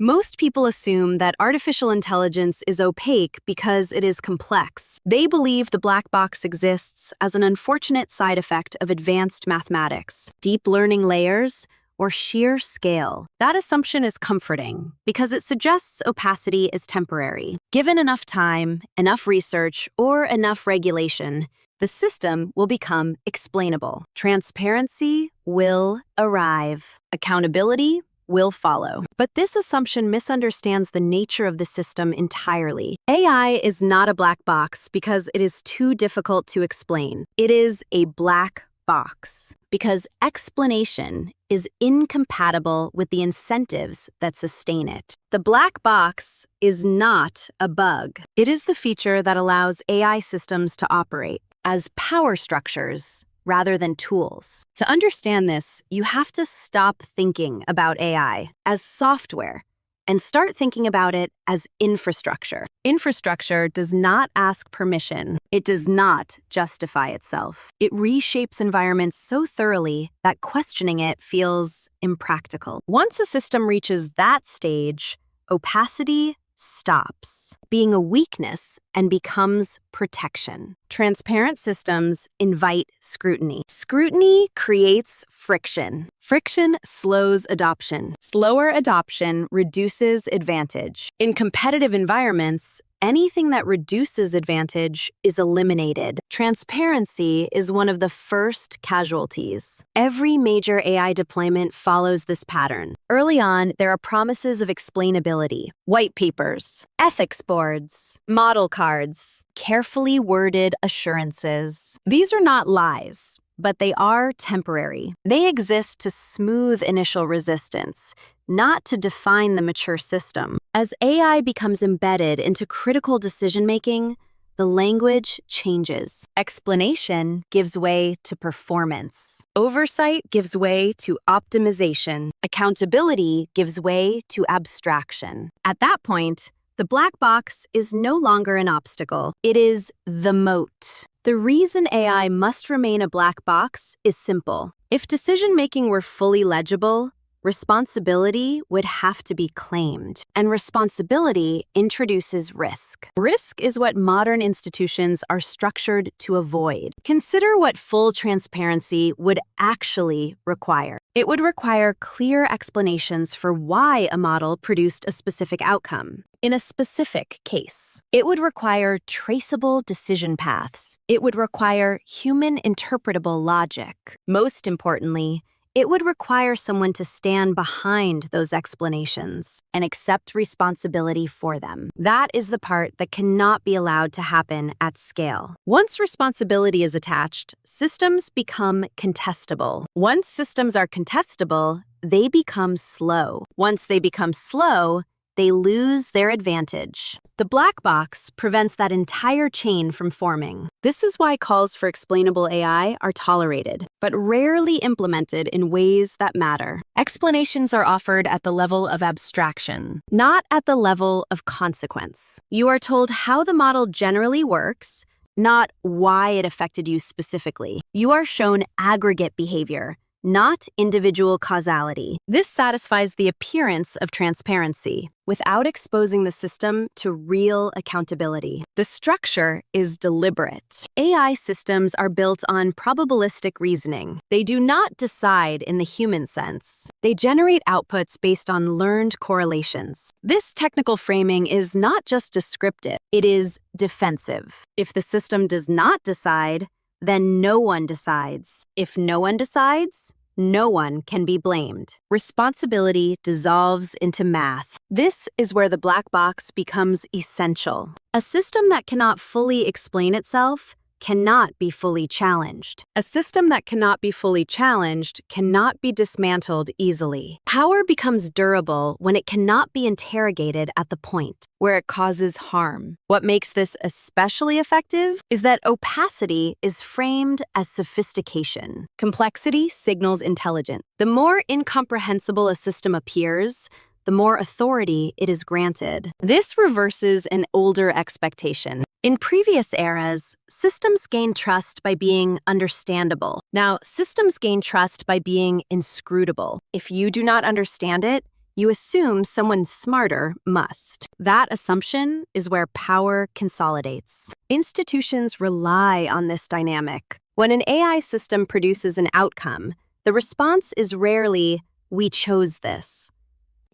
Most people assume that artificial intelligence is opaque because it is complex. They believe the black box exists as an unfortunate side effect of advanced mathematics, deep learning layers, or sheer scale. That assumption is comforting because it suggests opacity is temporary. Given enough time, enough research, or enough regulation, the system will become explainable. Transparency will arrive. Accountability will follow. But this assumption misunderstands the nature of the system entirely. AI is not a black box because it is too difficult to explain. It is a black box because explanation is incompatible with the incentives that sustain it. The black box is not a bug. It is the feature that allows AI systems to operate as power structures rather than tools. To understand this, you have to stop thinking about AI as software and start thinking about it as infrastructure. Infrastructure does not ask permission. It does not justify itself. It reshapes environments so thoroughly that questioning it feels impractical. Once a system reaches that stage, opacity stops being a weakness and becomes protection. Transparent systems invite scrutiny. Scrutiny creates friction. Friction slows adoption. Slower adoption reduces advantage. In competitive environments, anything that reduces advantage is eliminated. Transparency is one of the first casualties. Every major AI deployment follows this pattern. Early on, there are promises of explainability, white papers, ethics boards, model cards, carefully worded assurances. These are not lies, but they are temporary. They exist to smooth initial resistance, not to define the mature system. As AI becomes embedded into critical decision-making, the language changes. Explanation gives way to performance. Oversight gives way to optimization. Accountability gives way to abstraction. At that point, the black box is no longer an obstacle. It is the moat. The reason AI must remain a black box is simple. If decision-making were fully legible, responsibility would have to be claimed, and responsibility introduces risk. Risk is what modern institutions are structured to avoid. Consider what full transparency would actually require. It would require clear explanations for why a model produced a specific outcome in a specific case. It would require traceable decision paths. It would require human interpretable logic. Most importantly, it would require someone to stand behind those explanations and accept responsibility for them. That is the part that cannot be allowed to happen at scale. Once responsibility is attached, systems become contestable. Once systems are contestable, they become slow. Once they become slow, they lose their advantage. The black box prevents that entire chain from forming. This is why calls for explainable AI are tolerated, but rarely implemented in ways that matter. Explanations are offered at the level of abstraction, not at the level of consequence. You are told how the model generally works, not why it affected you specifically. You are shown aggregate behavior, not individual causality. This satisfies the appearance of transparency without exposing the system to real accountability. The structure is deliberate. AI systems are built on probabilistic reasoning. They do not decide in the human sense. They generate outputs based on learned correlations. This technical framing is not just descriptive, it is defensive. If the system does not decide, then no one decides. If no one decides, no one can be blamed. Responsibility dissolves into math. This is where the black box becomes essential. A system that cannot fully explain itself cannot be fully challenged. A system that cannot be fully challenged cannot be dismantled easily. Power becomes durable when it cannot be interrogated at the point where it causes harm. What makes this especially effective is that opacity is framed as sophistication. Complexity signals intelligence. The more incomprehensible a system appears, the more authority it is granted. This reverses an older expectation. In previous eras, systems gained trust by being understandable. Now, systems gain trust by being inscrutable. If you do not understand it, You assume someone smarter must. That assumption is where power consolidates. Institutions rely on this dynamic. When an AI system produces an outcome, the response is rarely, "We chose this."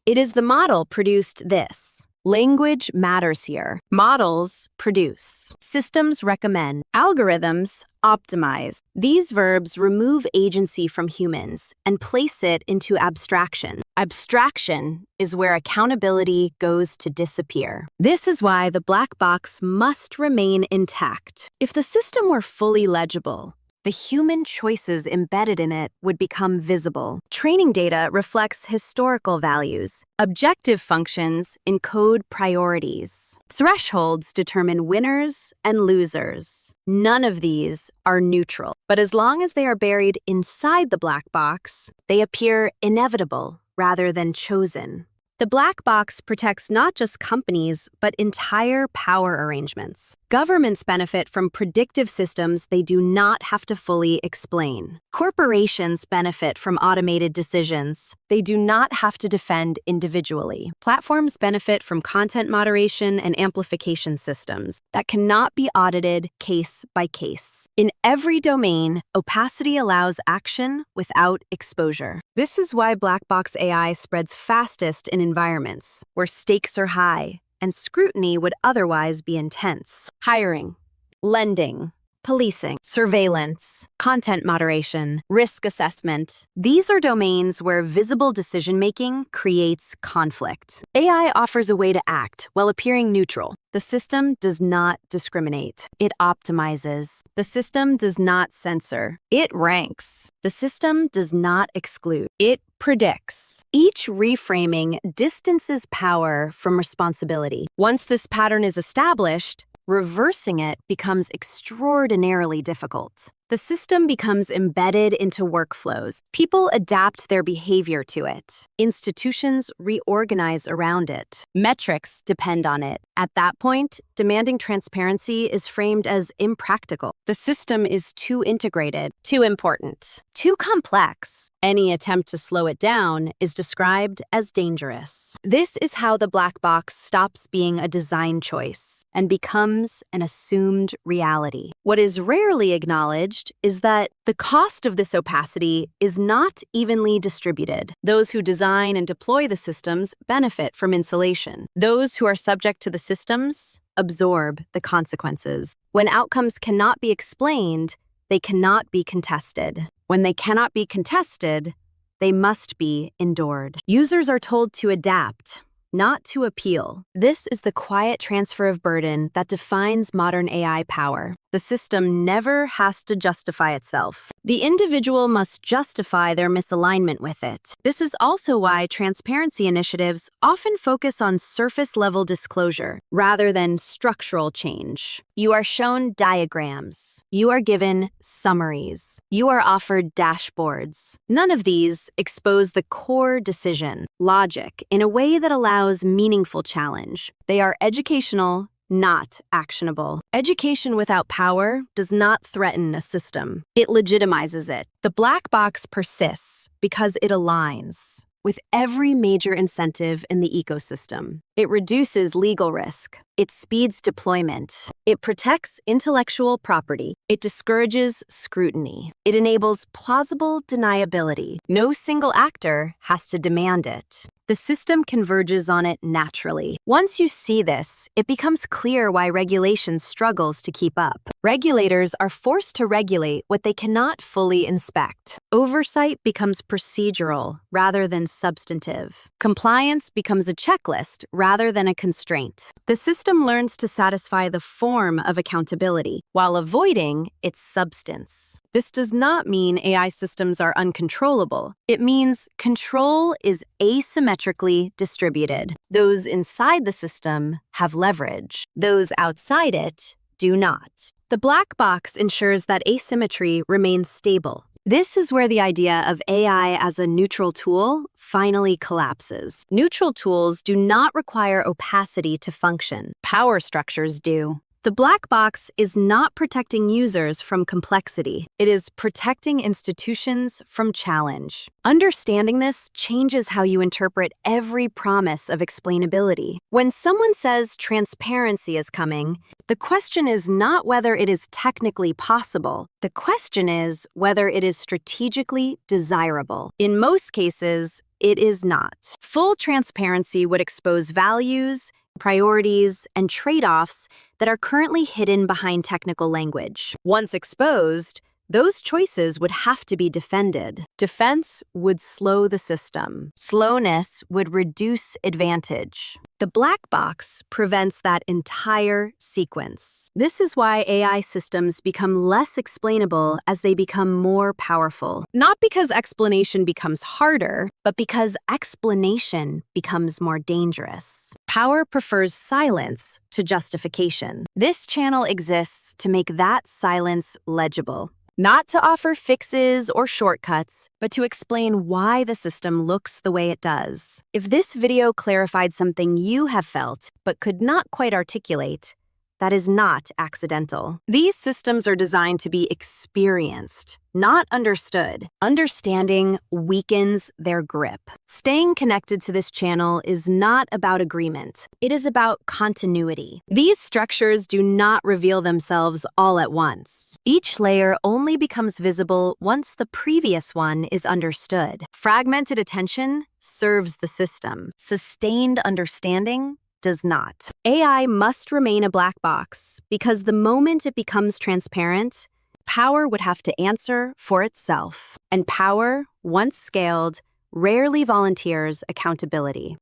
It is, "The model produced this." Language matters here. Models produce. Systems recommend. Algorithms optimize. These verbs remove agency from humans and place it into abstraction. Abstraction is where accountability goes to disappear. This is why the black box must remain intact. If the system were fully legible, the human choices embedded in it would become visible. Training data reflects historical values. Objective functions encode priorities. Thresholds determine winners and losers. None of these are neutral. But as long as they are buried inside the black box, they appear inevitable rather than chosen. The black box protects not just companies, but entire power arrangements. Governments benefit from predictive systems they do not have to fully explain. Corporations benefit from automated decisions they do not have to defend individually. Platforms benefit from content moderation and amplification systems that cannot be audited case by case. In every domain, opacity allows action without exposure. This is why black box AI spreads fastest in environments where stakes are high and scrutiny would otherwise be intense. Hiring, lending, policing, surveillance, content moderation, risk assessment. These are domains where visible decision-making creates conflict. AI offers a way to act while appearing neutral. The system does not discriminate. It optimizes. The system does not censor. It ranks. The system does not exclude. It predicts. Each reframing distances power from responsibility. Once this pattern is established, reversing it becomes extraordinarily difficult. The system becomes embedded into workflows. People adapt their behavior to it. Institutions reorganize around it. Metrics depend on it. At that point, demanding transparency is framed as impractical. The system is too integrated, too important, too complex. Any attempt to slow it down is described as dangerous. This is how the black box stops being a design choice and becomes an assumed reality. What is rarely acknowledged is that the cost of this opacity is not evenly distributed. Those who design and deploy the systems benefit from insulation. Those who are subject to the systems absorb the consequences. When outcomes cannot be explained, they cannot be contested. When they cannot be contested, they must be endured. Users are told to adapt, not to appeal. This is the quiet transfer of burden that defines modern AI power. The system never has to justify itself. The individual must justify their misalignment with it. This is also why transparency initiatives often focus on surface-level disclosure rather than structural change. You are shown diagrams. You are given summaries. You are offered dashboards. None of these expose the core decision, logic, in a way that allows meaningful challenge. They are educational, not actionable. Education without power does not threaten a system. It legitimizes it. The black box persists because it aligns with every major incentive in the ecosystem. It reduces legal risk. It speeds deployment. It protects intellectual property. It discourages scrutiny. It enables plausible deniability. No single actor has to demand it. The system converges on it naturally. Once you see this, it becomes clear why regulation struggles to keep up. Regulators are forced to regulate what they cannot fully inspect. Oversight becomes procedural rather than substantive. Compliance becomes a checklist rather than a constraint. The system learns to satisfy the form of accountability while avoiding its substance. This does not mean AI systems are uncontrollable. It means control is asymmetrically distributed. Those inside the system have leverage. Those outside it do not. The black box ensures that asymmetry remains stable. This is where the idea of AI as a neutral tool finally collapses. Neutral tools do not require opacity to function. Power structures do. The black box is not protecting users from complexity. It is protecting institutions from challenge. Understanding this changes how you interpret every promise of explainability. When someone says transparency is coming, the question is not whether it is technically possible. The question is whether it is strategically desirable. In most cases, it is not. Full transparency would expose values, priorities, and trade-offs that are currently hidden behind technical language. Once exposed, those choices would have to be defended. Defense would slow the system. Slowness would reduce advantage. The black box prevents that entire sequence. This is why AI systems become less explainable as they become more powerful. Not because explanation becomes harder, but because explanation becomes more dangerous. Power prefers silence to justification. This channel exists to make that silence legible. Not to offer fixes or shortcuts, but to explain why the system looks the way it does. If this video clarified something you have felt but could not quite articulate, that is not accidental. These systems are designed to be experienced, not understood. Understanding weakens their grip. Staying connected to this channel is not about agreement. It is about continuity. These structures do not reveal themselves all at once. Each layer only becomes visible once the previous one is understood. Fragmented attention serves the system. Sustained understanding does not. AI must remain a black box because the moment it becomes transparent, power would have to answer for itself. And power, once scaled, rarely volunteers accountability.